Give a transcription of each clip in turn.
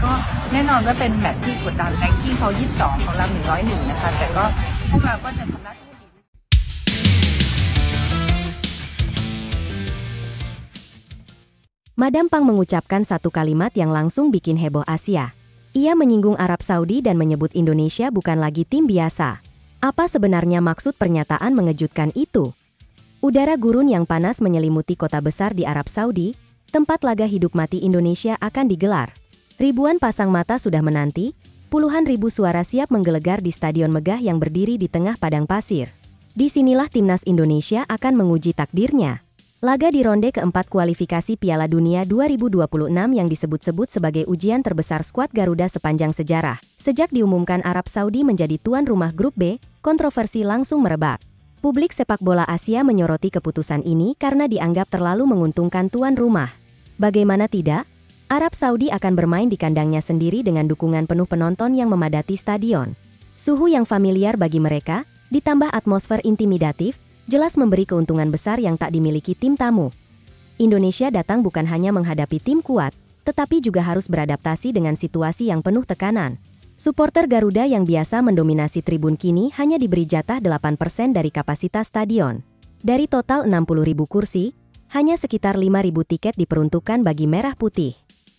ก็แน่นอนว่าเป็นแมตช์ที่กดดันแรงกิ้งเขา22ของเรา101นะคะแต่ก็พวกเราก็จะทำหน้าที่ดี Madam Pang mengucapkan satu kalimat yang langsung bikin heboh Asia. Ia menyinggung Arab Saudi dan menyebut Indonesia bukan lagi tim biasa. Apa sebenarnya maksud pernyataan mengejutkan itu? Udara gurun yang panas menyelimuti kota besar di Arab Saudi, tempat laga hidup mati Indonesia akan digelar. Ribuan pasang mata sudah menanti, puluhan ribu suara siap menggelegar di stadion megah yang berdiri di tengah padang pasir. Disinilah timnas Indonesia akan menguji takdirnya. Laga di ronde keempat kualifikasi Piala Dunia 2026 yang disebut-sebut sebagai ujian terbesar skuad Garuda sepanjang sejarah. Sejak diumumkan Arab Saudi menjadi tuan rumah grup B, kontroversi langsung merebak. Publik sepak bola Asia menyoroti keputusan ini karena dianggap terlalu menguntungkan tuan rumah. Bagaimana tidak? Arab Saudi akan bermain di kandangnya sendiri dengan dukungan penuh penonton yang memadati stadion. Suhu yang familiar bagi mereka, ditambah atmosfer intimidatif, jelas memberi keuntungan besar yang tak dimiliki tim tamu. Indonesia datang bukan hanya menghadapi tim kuat, tetapi juga harus beradaptasi dengan situasi yang penuh tekanan. Suporter Garuda yang biasa mendominasi tribun kini hanya diberi jatah 8% dari kapasitas stadion. Dari total 60.000 kursi, hanya sekitar 5.000 tiket diperuntukkan bagi merah putih.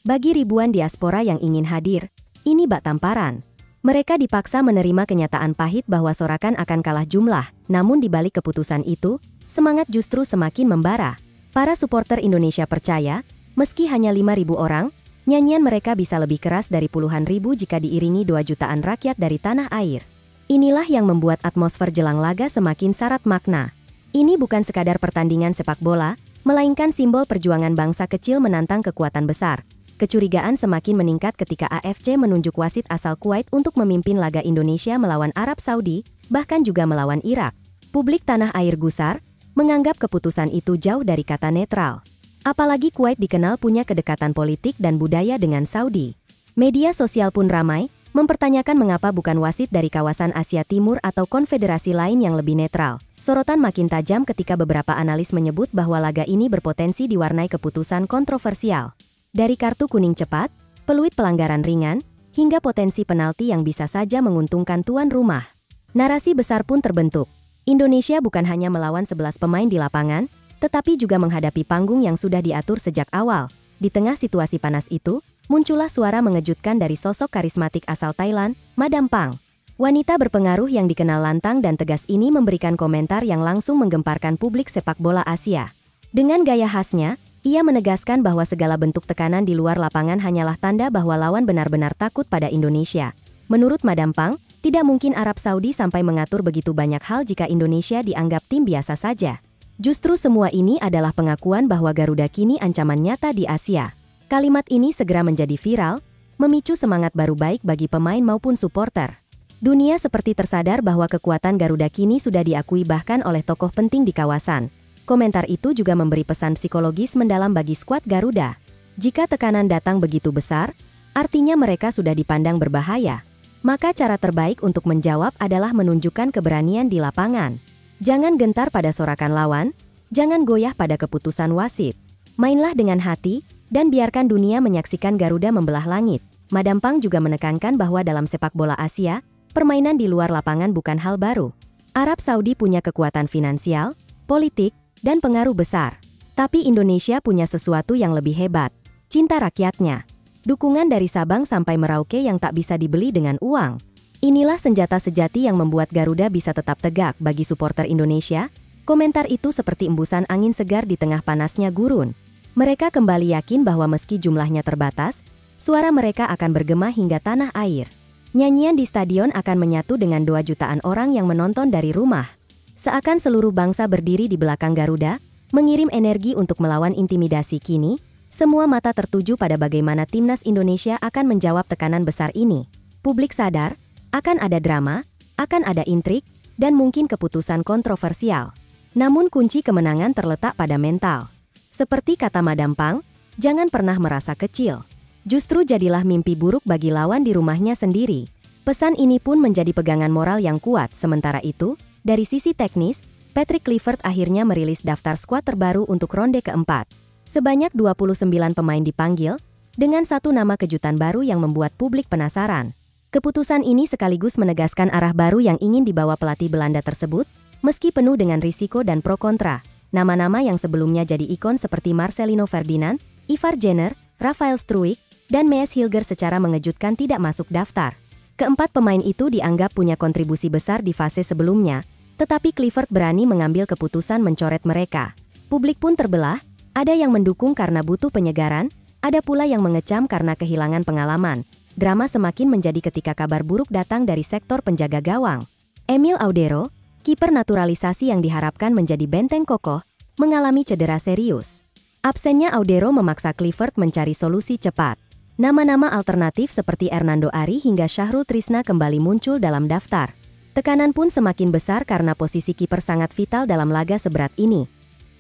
Bagi ribuan diaspora yang ingin hadir, ini bak tamparan. Mereka dipaksa menerima kenyataan pahit bahwa sorakan akan kalah jumlah, namun di balik keputusan itu, semangat justru semakin membara. Para suporter Indonesia percaya, meski hanya 5.000 orang, nyanyian mereka bisa lebih keras dari puluhan ribu jika diiringi 2 jutaan rakyat dari tanah air. Inilah yang membuat atmosfer jelang laga semakin syarat makna. Ini bukan sekadar pertandingan sepak bola, melainkan simbol perjuangan bangsa kecil menantang kekuatan besar. Kecurigaan semakin meningkat ketika AFC menunjuk wasit asal Kuwait untuk memimpin laga Indonesia melawan Arab Saudi, bahkan juga melawan Irak. Publik tanah air gusar, menganggap keputusan itu jauh dari kata netral. Apalagi Kuwait dikenal punya kedekatan politik dan budaya dengan Saudi. Media sosial pun ramai, mempertanyakan mengapa bukan wasit dari kawasan Asia Timur atau konfederasi lain yang lebih netral. Sorotan makin tajam ketika beberapa analis menyebut bahwa laga ini berpotensi diwarnai keputusan kontroversial. Dari kartu kuning cepat, peluit pelanggaran ringan, hingga potensi penalti yang bisa saja menguntungkan tuan rumah. Narasi besar pun terbentuk. Indonesia bukan hanya melawan 11 pemain di lapangan, tetapi juga menghadapi panggung yang sudah diatur sejak awal. Di tengah situasi panas itu, muncullah suara mengejutkan dari sosok karismatik asal Thailand, Madam Pang. Wanita berpengaruh yang dikenal lantang dan tegas ini memberikan komentar yang langsung menggemparkan publik sepak bola Asia. Dengan gaya khasnya, ia menegaskan bahwa segala bentuk tekanan di luar lapangan hanyalah tanda bahwa lawan benar-benar takut pada Indonesia. Menurut Madam Pang, tidak mungkin Arab Saudi sampai mengatur begitu banyak hal jika Indonesia dianggap tim biasa saja. Justru semua ini adalah pengakuan bahwa Garuda kini ancaman nyata di Asia. Kalimat ini segera menjadi viral, memicu semangat baru baik bagi pemain maupun suporter. Dunia seperti tersadar bahwa kekuatan Garuda kini sudah diakui bahkan oleh tokoh penting di kawasan. Komentar itu juga memberi pesan psikologis mendalam bagi skuad Garuda. Jika tekanan datang begitu besar, artinya mereka sudah dipandang berbahaya. Maka cara terbaik untuk menjawab adalah menunjukkan keberanian di lapangan. Jangan gentar pada sorakan lawan, jangan goyah pada keputusan wasit. Mainlah dengan hati, dan biarkan dunia menyaksikan Garuda membelah langit. Madam Pang juga menekankan bahwa dalam sepak bola Asia, permainan di luar lapangan bukan hal baru. Arab Saudi punya kekuatan finansial, politik, dan pengaruh besar. Tapi Indonesia punya sesuatu yang lebih hebat, cinta rakyatnya. Dukungan dari Sabang sampai Merauke yang tak bisa dibeli dengan uang. Inilah senjata sejati yang membuat Garuda bisa tetap tegak bagi suporter Indonesia. Komentar itu seperti embusan angin segar di tengah panasnya gurun. Mereka kembali yakin bahwa meski jumlahnya terbatas, suara mereka akan bergema hingga tanah air. Nyanyian di stadion akan menyatu dengan 2 jutaan orang yang menonton dari rumah. Seakan seluruh bangsa berdiri di belakang Garuda, mengirim energi untuk melawan intimidasi kini, semua mata tertuju pada bagaimana timnas Indonesia akan menjawab tekanan besar ini. Publik sadar, akan ada drama, akan ada intrik, dan mungkin keputusan kontroversial. Namun kunci kemenangan terletak pada mental. Seperti kata Madam Pang, jangan pernah merasa kecil. Justru jadilah mimpi buruk bagi lawan di rumahnya sendiri. Pesan ini pun menjadi pegangan moral yang kuat. Sementara itu, dari sisi teknis, Patrick Kluivert akhirnya merilis daftar skuad terbaru untuk ronde keempat. Sebanyak 29 pemain dipanggil, dengan satu nama kejutan baru yang membuat publik penasaran. Keputusan ini sekaligus menegaskan arah baru yang ingin dibawa pelatih Belanda tersebut, meski penuh dengan risiko dan pro kontra. Nama-nama yang sebelumnya jadi ikon seperti Marcelino Ferdinand, Ivar Jenner, Rafael Struijk, dan Mees Hilger secara mengejutkan tidak masuk daftar. Keempat pemain itu dianggap punya kontribusi besar di fase sebelumnya, tetapi Kluivert berani mengambil keputusan mencoret mereka. Publik pun terbelah, ada yang mendukung karena butuh penyegaran, ada pula yang mengecam karena kehilangan pengalaman. Drama semakin menjadi ketika kabar buruk datang dari sektor penjaga gawang. Emil Audero, kiper naturalisasi yang diharapkan menjadi benteng kokoh, mengalami cedera serius. Absennya Audero memaksa Kluivert mencari solusi cepat. Nama-nama alternatif seperti Hernando Ari hingga Syahrul Trisna kembali muncul dalam daftar. Tekanan pun semakin besar karena posisi kiper sangat vital dalam laga seberat ini.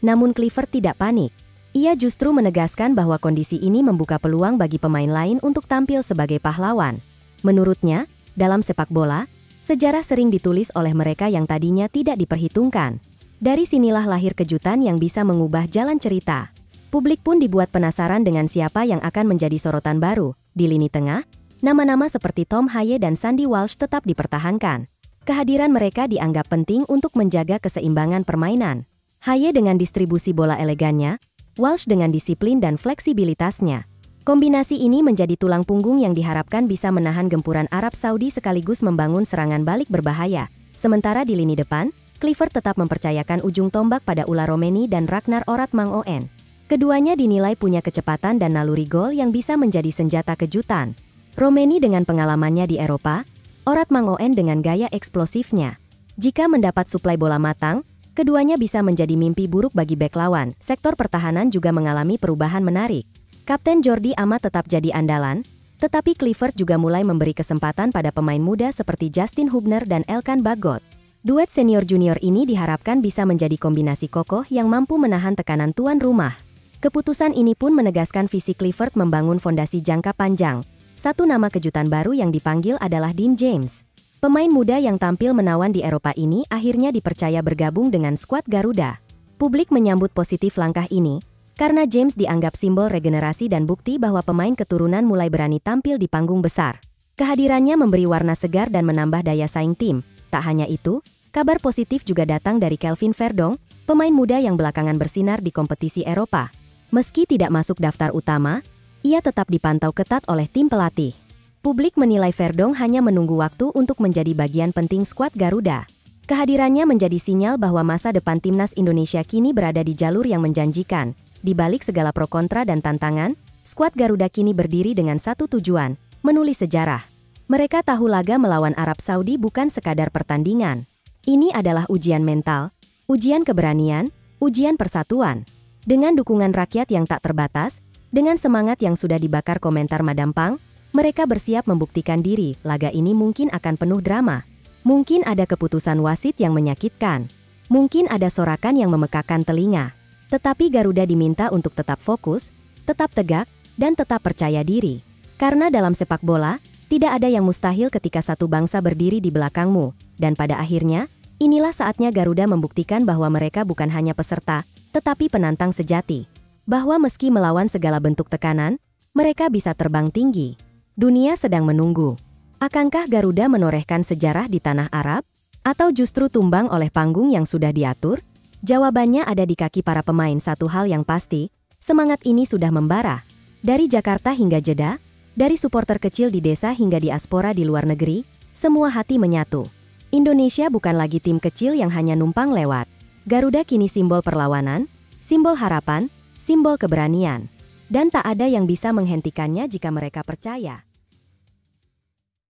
Namun Kluivert tidak panik. Ia justru menegaskan bahwa kondisi ini membuka peluang bagi pemain lain untuk tampil sebagai pahlawan. Menurutnya, dalam sepak bola, sejarah sering ditulis oleh mereka yang tadinya tidak diperhitungkan. Dari sinilah lahir kejutan yang bisa mengubah jalan cerita. Publik pun dibuat penasaran dengan siapa yang akan menjadi sorotan baru. Di lini tengah, nama-nama seperti Tom Haye dan Sandy Walsh tetap dipertahankan. Kehadiran mereka dianggap penting untuk menjaga keseimbangan permainan. Haye dengan distribusi bola elegannya, Walsh dengan disiplin dan fleksibilitasnya. Kombinasi ini menjadi tulang punggung yang diharapkan bisa menahan gempuran Arab Saudi sekaligus membangun serangan balik berbahaya. Sementara di lini depan, Kluivert tetap mempercayakan ujung tombak pada Ula Romeni dan Ragnar Oratmangoen. Keduanya dinilai punya kecepatan dan naluri gol yang bisa menjadi senjata kejutan. Romeni dengan pengalamannya di Eropa, Oratmangoen dengan gaya eksplosifnya. Jika mendapat suplai bola matang, keduanya bisa menjadi mimpi buruk bagi bek lawan. Sektor pertahanan juga mengalami perubahan menarik. Kapten Jordi Amat tetap jadi andalan, tetapi Kluivert juga mulai memberi kesempatan pada pemain muda seperti Justin Hubner dan Elkan Bagot. Duet senior-junior ini diharapkan bisa menjadi kombinasi kokoh yang mampu menahan tekanan tuan rumah. Keputusan ini pun menegaskan visi Kluivert membangun fondasi jangka panjang. Satu nama kejutan baru yang dipanggil adalah Dean James. Pemain muda yang tampil menawan di Eropa ini akhirnya dipercaya bergabung dengan skuad Garuda. Publik menyambut positif langkah ini, karena James dianggap simbol regenerasi dan bukti bahwa pemain keturunan mulai berani tampil di panggung besar. Kehadirannya memberi warna segar dan menambah daya saing tim. Tak hanya itu, kabar positif juga datang dari Kelvin Verdong, pemain muda yang belakangan bersinar di kompetisi Eropa. Meski tidak masuk daftar utama, ia tetap dipantau ketat oleh tim pelatih. Publik menilai Verdong hanya menunggu waktu untuk menjadi bagian penting skuad Garuda. Kehadirannya menjadi sinyal bahwa masa depan timnas Indonesia kini berada di jalur yang menjanjikan. Di balik segala pro kontra dan tantangan, skuad Garuda kini berdiri dengan satu tujuan, menulis sejarah. Mereka tahu laga melawan Arab Saudi bukan sekadar pertandingan. Ini adalah ujian mental, ujian keberanian, ujian persatuan. Dengan dukungan rakyat yang tak terbatas, dengan semangat yang sudah dibakar komentar Madam Pang, mereka bersiap membuktikan diri. Laga ini mungkin akan penuh drama. Mungkin ada keputusan wasit yang menyakitkan. Mungkin ada sorakan yang memekakan telinga. Tetapi Garuda diminta untuk tetap fokus, tetap tegak, dan tetap percaya diri. Karena dalam sepak bola, tidak ada yang mustahil ketika satu bangsa berdiri di belakangmu. Dan pada akhirnya, inilah saatnya Garuda membuktikan bahwa mereka bukan hanya peserta, tetapi penantang sejati. Bahwa meski melawan segala bentuk tekanan, mereka bisa terbang tinggi. Dunia sedang menunggu. Akankah Garuda menorehkan sejarah di tanah Arab? Atau justru tumbang oleh panggung yang sudah diatur? Jawabannya ada di kaki para pemain. Satu hal yang pasti, semangat ini sudah membara. Dari Jakarta hingga Jeddah, dari supporter kecil di desa hingga diaspora di luar negeri, semua hati menyatu. Indonesia bukan lagi tim kecil yang hanya numpang lewat. Garuda kini simbol perlawanan, simbol harapan, simbol keberanian. Dan tak ada yang bisa menghentikannya jika mereka percaya.